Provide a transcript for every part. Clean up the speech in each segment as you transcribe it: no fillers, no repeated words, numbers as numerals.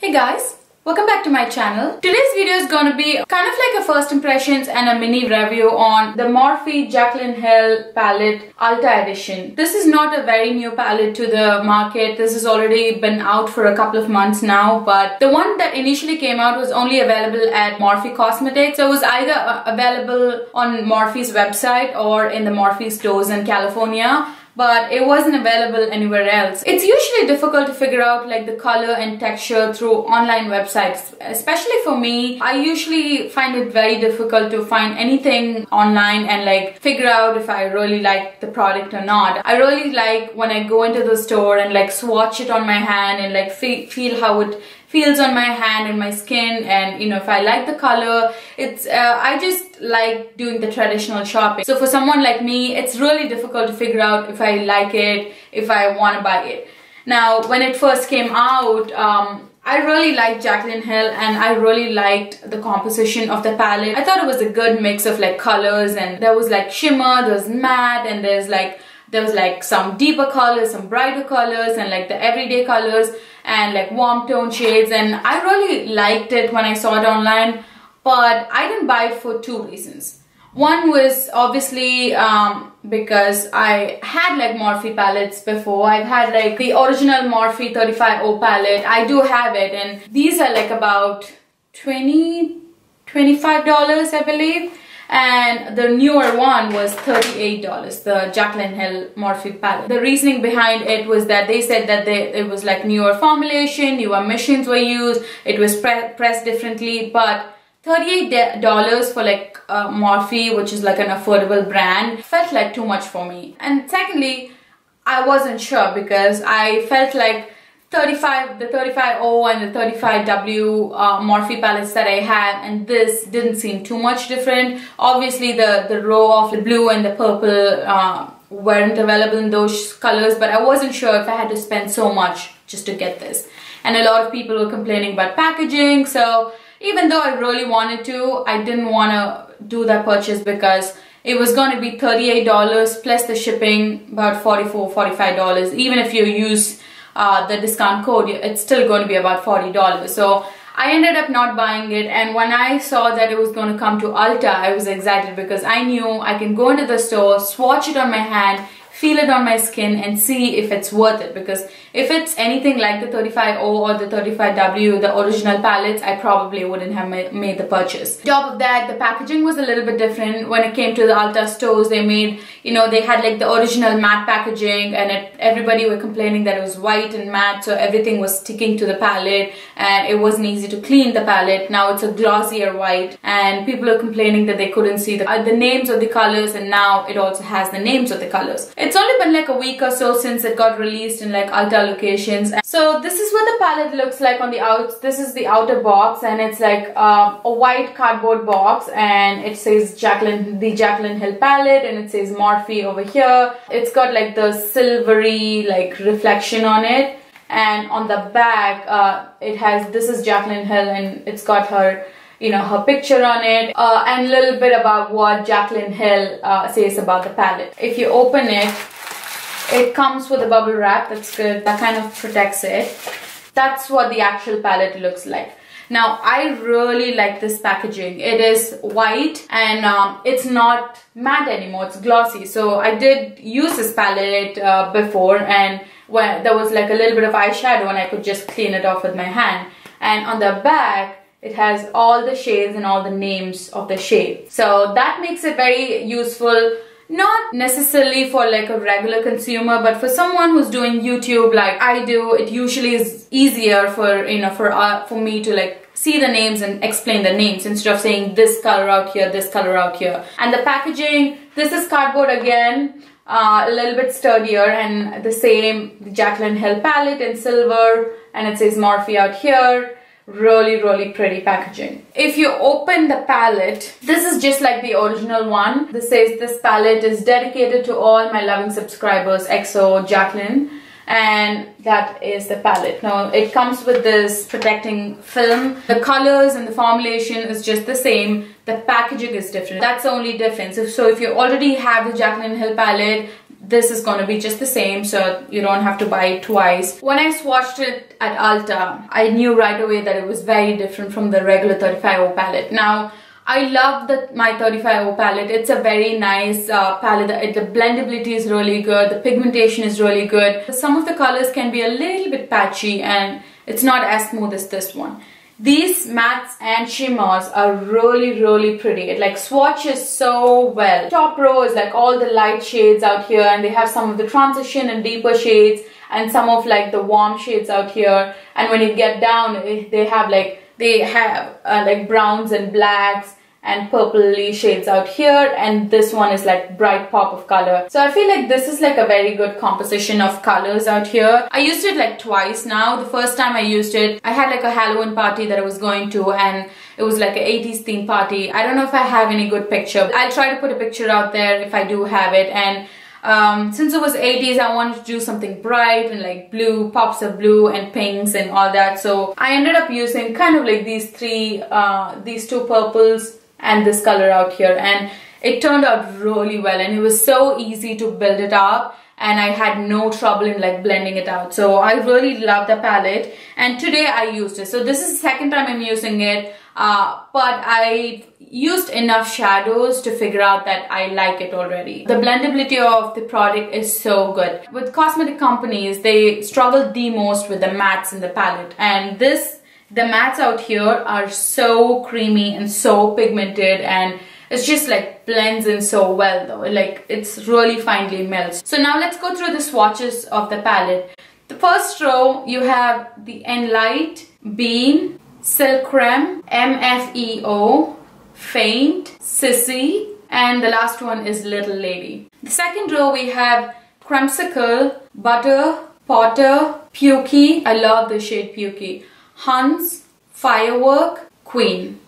Hey guys, welcome back to my channel. Today's video is going to be kind of like a first impressions and a mini review on the Morphe Jaclyn palette Ulta edition. This is not a very new palette to the market. This has already been out for a couple of months now, but the one that initially came out was only available at Morphe Cosmetics. So it was either available on Morphe's website or in the Morphe stores in California, but it wasn't available anywhere else. It's usually difficult to figure out like the color and texture through online websites. Especially for me, I usually find it very difficult to find anything online and like figure out if I really like the product or not. I really like when I go into the store and like swatch it on my hand and like feel how it feels on my hand and my skin, and you know, if I like the color, it's I just like doing the traditional shopping. So for someone like me, it's really difficult to figure out if I like it, if I want to buy it. Now when it first came out, I really liked Jaclyn and I really liked the composition of the palette. I thought it was a good mix of like colors, and there was like shimmer, there was matte, and there was like some deeper colors, some brighter colors, and like the everyday colors and like warm tone shades, and I really liked it when I saw it online. But I didn't buy it for two reasons. One was obviously because I had like Morphe palettes before. I've had like the original Morphe 35O palette. I do have it, and these are like about $25, I believe. And the newer one was $38, the Jaclyn Morphe palette. The reasoning behind it was that they said that it was like newer formulation, newer machines were used, it was pressed differently, but $38 for like Morphe, which is like an affordable brand, felt like too much for me. And secondly, I wasn't sure because I felt like the 35O and the 35W Morphe palettes that I had and this didn't seem too much different. Obviously the row of the blue and the purple weren't available in those colors, but I wasn't sure if I had to spend so much just to get this. And a lot of people were complaining about packaging, so even though I really wanted to, I didn't want to do that purchase because it was going to be $38 plus the shipping, about $44, $45. Even if you use the discount code, it's still going to be about $40. So I ended up not buying it, and when I saw that it was going to come to Ulta, I was excited because I knew I can go into the store, swatch it on my hand, feel it on my skin, and see if it's worth it. Because if it's anything like the 35O or the 35W, the original palettes, I probably wouldn't have made the purchase. On top of that, the packaging was a little bit different. When it came to the Ulta stores, they made, you know, they had like the original matte packaging, and everybody were complaining that it was white and matte, so everything was sticking to the palette and it wasn't easy to clean the palette. Now it's a glossier white, and people are complaining that they couldn't see the names of the colors, and now it also has the names of the colors. It's only been like a week or so since it got released in like Ulta Locations. So this is what the palette looks like on the out. This is the outer box, and it's like a white cardboard box, and it says the Jaclyn palette, and it says Morphe over here. It's got like the silvery like reflection on it, and on the back it has, this is Jaclyn and it's got her, you know, her picture on it, and a little bit about what Jaclyn says about the palette. If you open it, it comes with a bubble wrap. That's good. That kind of protects it. That's what the actual palette looks like. Now, I really like this packaging. It is white, and it's not matte anymore. It's glossy. So I did use this palette before, and when there was like a little bit of eyeshadow, and I could just clean it off with my hand. And on the back, it has all the shades and all the names of the shade. So that makes it very useful, not necessarily for like a regular consumer, but for someone who's doing YouTube like I do. It usually is easier for, you know, for me to like see the names and explain the names instead of saying this color out here, this color out here. And the packaging, this is cardboard again, a little bit sturdier, and the same Jaclyn palette in silver, and it says Morphe out here. Really pretty packaging. If you open the palette, this is just like the original one. This says this palette is dedicated to all my loving subscribers, XO Jaclyn, and that is the palette. Now it comes with this protecting film. The colors and the formulation is just the same. The packaging is different. That's the only difference. So if you already have the Jaclyn palette, this is going to be just the same, so you don't have to buy it twice. When I swatched it at Ulta, I knew right away that it was very different from the regular 35O palette. Now, I love my 35O palette. It's a very nice palette. The blendability is really good. The pigmentation is really good. Some of the colors can be a little bit patchy and it's not as smooth as this one. These mattes and shimmers are really, really pretty. It like swatches so well. Top row is like all the light shades out here, and they have some of the transition and deeper shades and some of like the warm shades out here. And when you get down, they have like browns and blacks and purpley shades out here, and this one is like bright pop of color. So I feel like this is like a very good composition of colors out here. I used it like twice now. The first time I used it, I had like a Halloween party that I was going to, and it was like an 80s theme party. I don't know if I have any good picture. I'll try to put a picture out there if I do have it. And since it was 80s, I wanted to do something bright and like blue, pops of blue and pinks and all that. So I ended up using kind of like these two purples and this color out here, and it turned out really well, and it was so easy to build it up, and I had no trouble in like blending it out. So I really love the palette, and today I used it. So this is the second time I'm using it, but I used enough shadows to figure out that I like it already. The blendability of the product is so good. With cosmetic companies, they struggle the most with the mattes in the palette, and the mattes out here are so creamy and so pigmented, and it's just like blends in so well though. Like it's really finely melts. So now let's go through the swatches of the palette. The first row, you have the Enlight, Beam, Silk Creme, MFEO, Faint, Sissy, and the last one is Little Lady. The second row, we have Creamsicle, Butter, Potter, Pukey. I love the shade Pukey. Huns, Firework, Queen.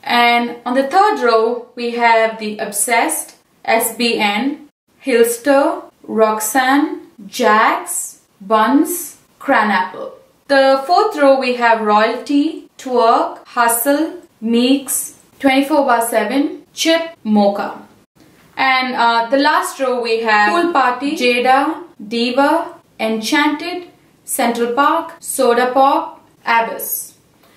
And on the third row, we have the Obsessed, SBN, Hilster, Roxanne, Jax, Buns, Cranapple. The fourth row, we have Royalty, Twerk, Hustle, Meeks, 24/7, Chip, Mocha. And the last row, we have Pool Party, Jada, Diva, Enchanted, Central Park, Soda Pop, Abyss.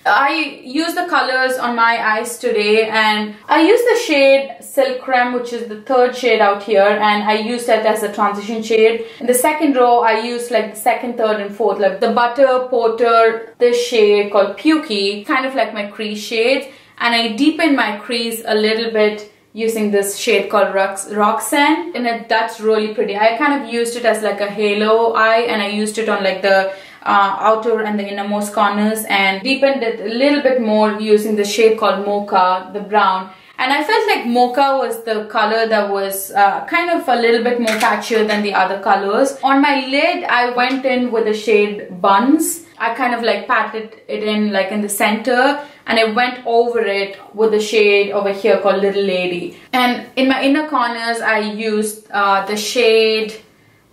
I used the colors on my eyes today, and I used the shade Silk Creme, which is the third shade out here, and I used that as a transition shade. In the second row, I used like the second, third and fourth, like the Butter, Porter, this shade called Pukey, kind of like my crease shades, and I deepened my crease a little bit using this shade called Roxanne, and that's really pretty. I kind of used it as like a halo eye, and I used it on like the outer and the innermost corners, and deepened it a little bit more using the shade called Mocha, the brown. And I felt like Mocha was the color that was kind of a little bit more patchier than the other colors. On my lid, I went in with the shade Buns. I kind of like patted it in like in the center, and I went over it with the shade over here called Little Lady. And in my inner corners, I used the shade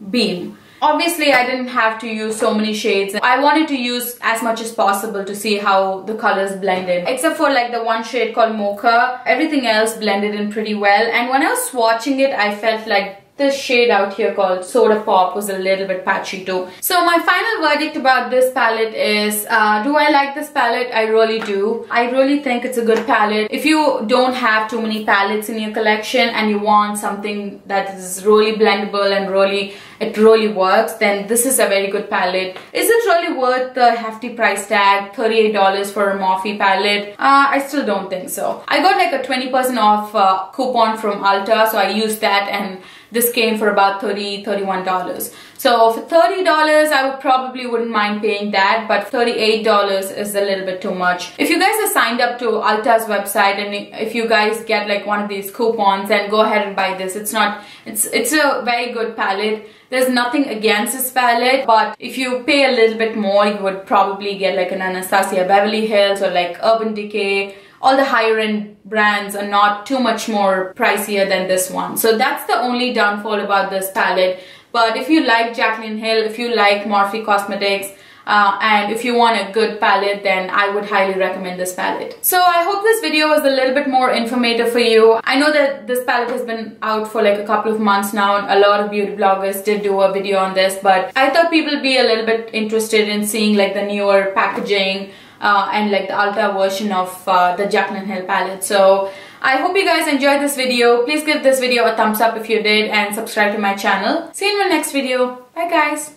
Beam. Obviously, I didn't have to use so many shades. I wanted to use as much as possible to see how the colors blend in. Except for like the one shade called Mocha, everything else blended in pretty well. And when I was swatching it, I felt like this shade out here called Soda Pop was a little bit patchy too. So my final verdict about this palette is, do I like this palette? I really do. I really think it's a good palette. If you don't have too many palettes in your collection and you want something that is really blendable and it really works, then this is a very good palette. Is it really worth the hefty price tag, $38 for a Morphe palette? I still don't think so. I got like a 20% off coupon from Ulta, so I used that, and this came for about $31. So for $30, I probably wouldn't mind paying that, but $38 is a little bit too much. If you guys are signed up to Ulta's website, and if you guys get like one of these coupons, then go ahead and buy this. It's a very good palette. There's nothing against this palette, but if you pay a little bit more, you would probably get like an Anastasia Beverly Hills or like Urban Decay. All the higher end brands are not too much more pricier than this one. So that's the only downfall about this palette. But if you like Jaclyn Hill, if you like Morphe Cosmetics, and if you want a good palette, then I would highly recommend this palette. So I hope this video was a little bit more informative for you. I know that this palette has been out for like a couple of months now, and a lot of beauty bloggers did do a video on this, but I thought people would be a little bit interested in seeing like the newer packaging and like the Ulta version of the Jaclyn palette. So I hope you guys enjoyed this video. Please give this video a thumbs up if you did, and subscribe to my channel. See you in my next video. Bye guys.